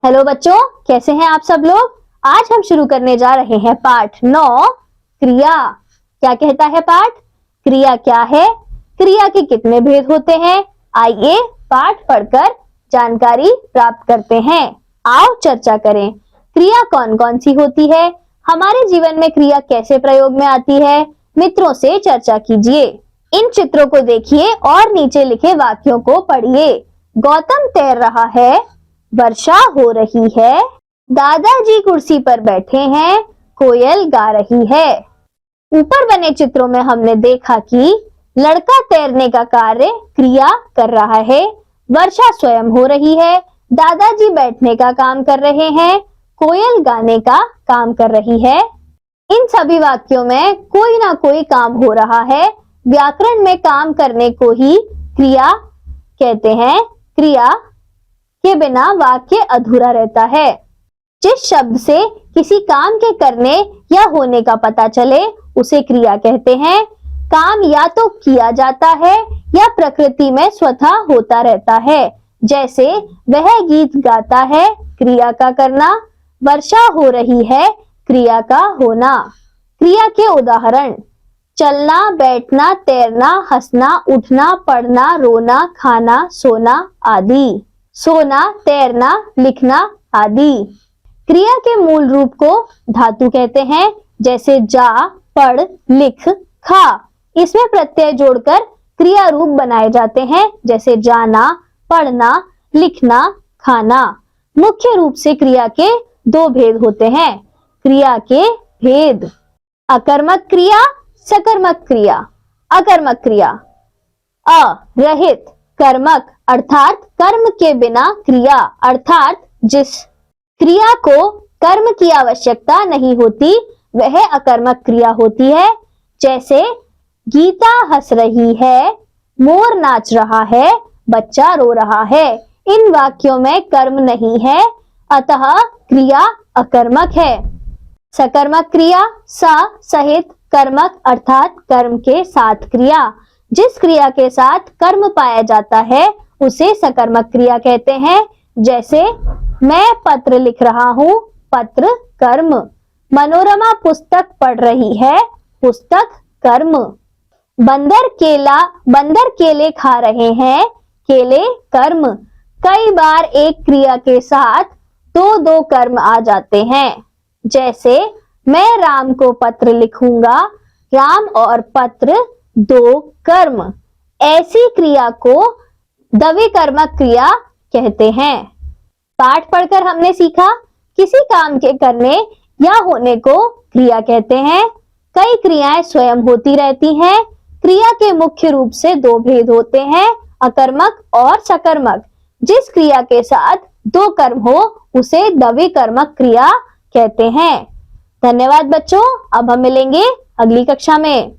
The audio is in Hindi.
हेलो बच्चों, कैसे हैं आप सब लोग। आज हम शुरू करने जा रहे हैं पाठ 9 क्रिया। क्या कहता है पाठ? क्रिया क्या है, क्रिया के कितने भेद होते हैं। आइए पाठ पढ़कर जानकारी प्राप्त करते हैं। आओ चर्चा करें। क्रिया कौन कौन सी होती है, हमारे जीवन में क्रिया कैसे प्रयोग में आती है, मित्रों से चर्चा कीजिए। इन चित्रों को देखिए और नीचे लिखे वाक्यों को पढ़िए। गौतम तैर रहा है, वर्षा हो रही है, दादाजी कुर्सी पर बैठे हैं, कोयल गा रही है। ऊपर बने चित्रों में हमने देखा कि लड़का तैरने का कार्य क्रिया कर रहा है, वर्षा स्वयं हो रही है, दादाजी बैठने का काम कर रहे हैं, कोयल गाने का काम कर रही है। इन सभी वाक्यों में कोई ना कोई काम हो रहा है। व्याकरण में काम करने को ही क्रिया कहते हैं। क्रिया के बिना वाक्य अधूरा रहता है। जिस शब्द से किसी काम के करने या होने का पता चले उसे क्रिया कहते हैं। काम या तो किया जाता है या प्रकृति में स्वतः होता रहता है। जैसे वह गीत गाता है, क्रिया का करना, वर्षा हो रही है, क्रिया का होना। क्रिया के उदाहरण: चलना, बैठना, तैरना, हंसना, उठना, पढ़ना, रोना, खाना, सोना आदि। सोना, तैरना, लिखना आदि। क्रिया के मूल रूप को धातु कहते हैं। जैसे जा, पढ़, लिख, खा। इसमें प्रत्यय जोड़कर क्रिया रूप बनाए जाते हैं। जैसे जाना, पढ़ना, लिखना, खाना। मुख्य रूप से क्रिया के दो भेद होते हैं। क्रिया के भेद: अकर्मक क्रिया, सकर्मक क्रिया। अकर्मक क्रिया: अ रहित, कर्मक अर्थात कर्म के बिना क्रिया, अर्थात जिस क्रिया को कर्म की आवश्यकता नहीं होती वह अकर्मक क्रिया होती है। जैसे गीता हंस रही है, मोर नाच रहा है, बच्चा रो रहा है। इन वाक्यों में कर्म नहीं है, अतः क्रिया अकर्मक है। सकर्मक क्रिया: सा सहित, कर्मक अर्थात कर्म के साथ क्रिया। जिस क्रिया के साथ कर्म पाया जाता है उसे सकर्मक क्रिया कहते हैं। जैसे मैं पत्र लिख रहा हूं, पत्र कर्म। मनोरमा पुस्तक पढ़ रही है, पुस्तक कर्म। बंदर केले खा रहे हैं, केले कर्म। कई बार एक क्रिया के साथ दो कर्म आ जाते हैं। जैसे मैं राम को पत्र लिखूंगा, राम और पत्र दो कर्म। ऐसी क्रिया को द्विकर्मक क्रिया कहते हैं। पाठ पढ़कर हमने सीखा किसी काम के करने या होने को क्रिया कहते हैं। कई क्रियाएं स्वयं होती रहती हैं। क्रिया के मुख्य रूप से दो भेद होते हैं, अकर्मक और सकर्मक। जिस क्रिया के साथ दो कर्म हो उसे द्विकर्मक क्रिया कहते हैं। धन्यवाद बच्चों, अब हम मिलेंगे अगली कक्षा में।